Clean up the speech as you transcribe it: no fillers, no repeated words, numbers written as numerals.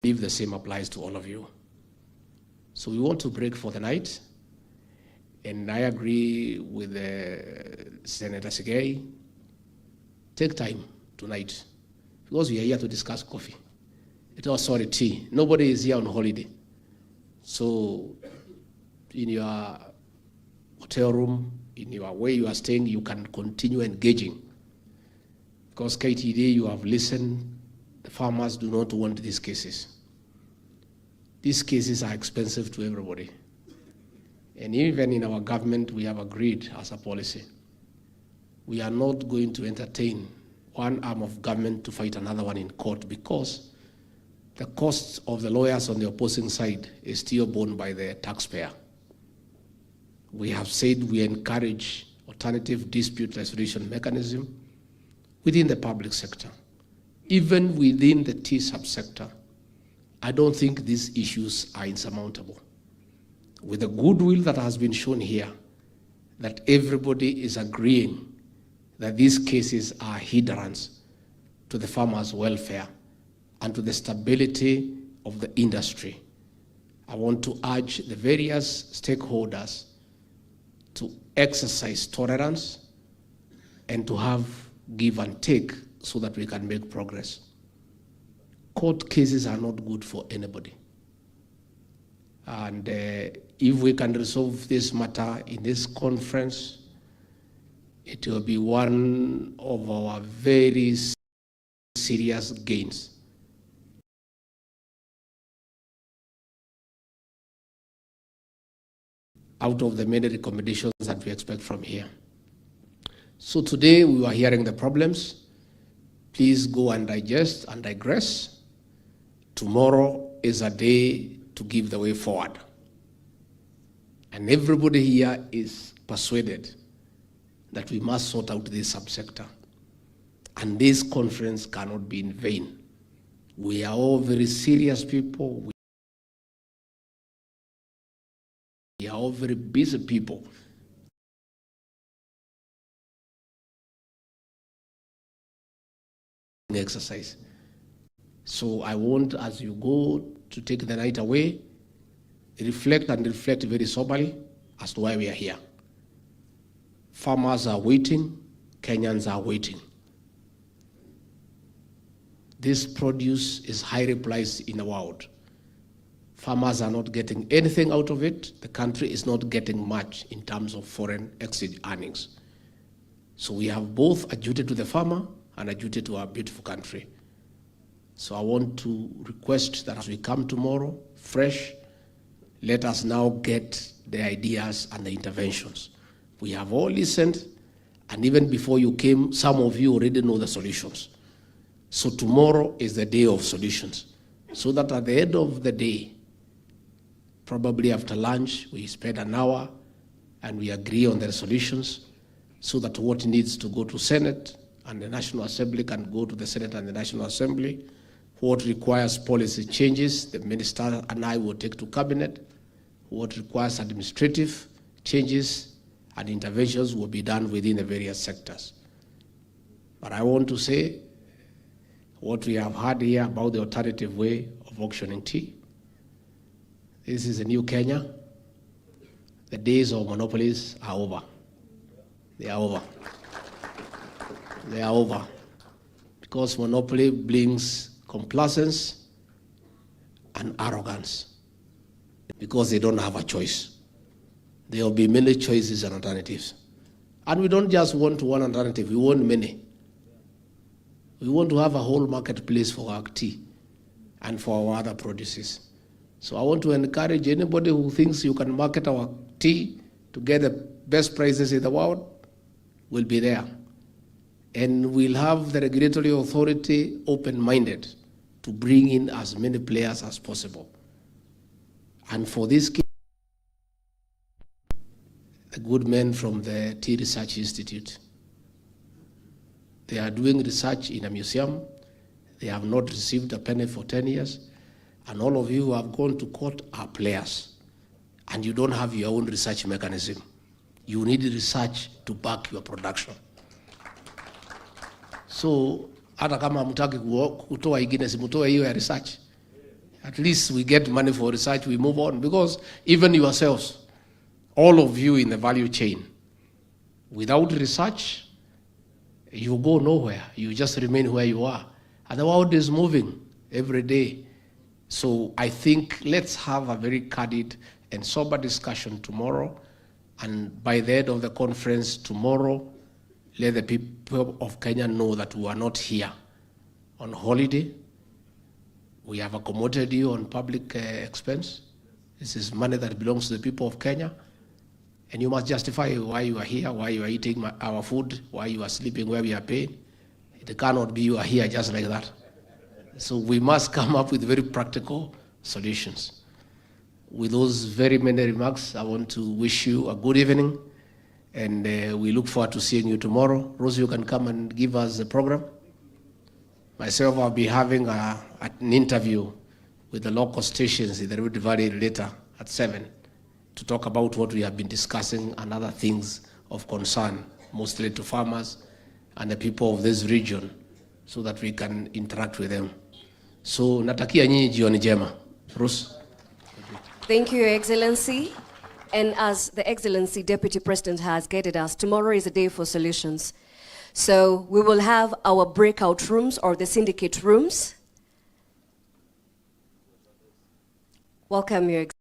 believe the same applies to all of you. So we want to break for the night, and I agree with Senator Segei. Take time tonight, because we are here to discuss coffee. Tea. Nobody is here on holiday. So in your hotel room, in your way you are staying, you can continue engaging. Because KTD, you have listened, the farmers do not want these cases. These cases are expensive to everybody. And even in our government, we have agreed as a policy. We are not going to entertain one arm of government to fight another one in court, because the cost of the lawyers on the opposing side is still borne by the taxpayer. We have said we encourage alternative dispute resolution mechanism within the public sector. Even within the tea subsector, I don't think these issues are insurmountable. With the goodwill that has been shown here, that everybody is agreeing that these cases are hindrance to the farmers' welfare and to the stability of the industry. I want to urge the various stakeholders to exercise tolerance and to have give and take so that we can make progress. Court cases are not good for anybody. And if we can resolve this matter in this conference, it will be one of our very serious gains. Out of the many recommendations that we expect from here. So today we were hearing the problems. Please go and digest and digress. Tomorrow is a day to give the way forward. And everybody here is persuaded that we must sort out this subsector. And this conference cannot be in vain. We are all very serious people. We are all very busy people. Exercise. So I want, as you go to take the night away, reflect very soberly as to why we are here. Farmers are waiting, Kenyans are waiting. This produce is highly priced in the world. Farmers are not getting anything out of it. The country is not getting much in terms of foreign exchange earnings. So we have both a duty to the farmer and a duty to our beautiful country. So I want to request that as we come tomorrow, fresh, let us now get the ideas and the interventions. We have all listened, and even before you came, some of you already know the solutions. So tomorrow is the day of solutions, so that at the end of the day, probably after lunch, we spend an hour and we agree on the solutions, so that what needs to go to Senate and the National Assembly can go to the Senate and the National Assembly. What requires policy changes, the minister and I will take to cabinet. What requires administrative changes and interventions will be done within the various sectors. But I want to say what we have heard here about the alternative way of auctioning tea. This is a new Kenya. The days of monopolies are over. They are over. They are over. Because monopoly brings complacence and arrogance. Because they don't have a choice. There will be many choices and alternatives. And we don't just want one alternative, we want many. We want to have a whole marketplace for our tea and for our other produces. So I want to encourage anybody who thinks you can market our tea to get the best prices in the world, will be there. And we'll have the regulatory authority open-minded to bring in as many players as possible. And for this case, the good men from the Tea Research Institute, they are doing research in a museum. They have not received a penny for 10 years. And all of you who have gone to court are players. And you don't have your own research mechanism. You need research to back your production. So, hata kama hamtaki kutoa ingine, simutoe hiyo ya research. At least we get money for research, we move on. Because even yourselves, all of you in the value chain, without research, you go nowhere. You just remain where you are. And the world is moving every day. So I think let's have a very candid and sober discussion tomorrow. And by the end of the conference tomorrow, let the people of Kenya know that we are not here on holiday. We have accommodated you on public expense. This is money that belongs to the people of Kenya. And you must justify why you are here, why you are eating our food, why you are sleeping where we are paying. It cannot be you are here just like that. So we must come up with very practical solutions. With those very many remarks, I want to wish you a good evening. And we look forward to seeing you tomorrow. Rose, you can come and give us the program. Myself, I'll be having an interview with the local stations in the Rift Valley later at 7 to talk about what we have been discussing and other things of concern, mostly to farmers and the people of this region, so that we can interact with them. So, natakia nyinyi jioni njema. Rose. Thank you, Your Excellency. And as the Excellency Deputy President has guided us, tomorrow is a day for solutions. So we will have our breakout rooms or the syndicate rooms. Welcome, Your Excellency.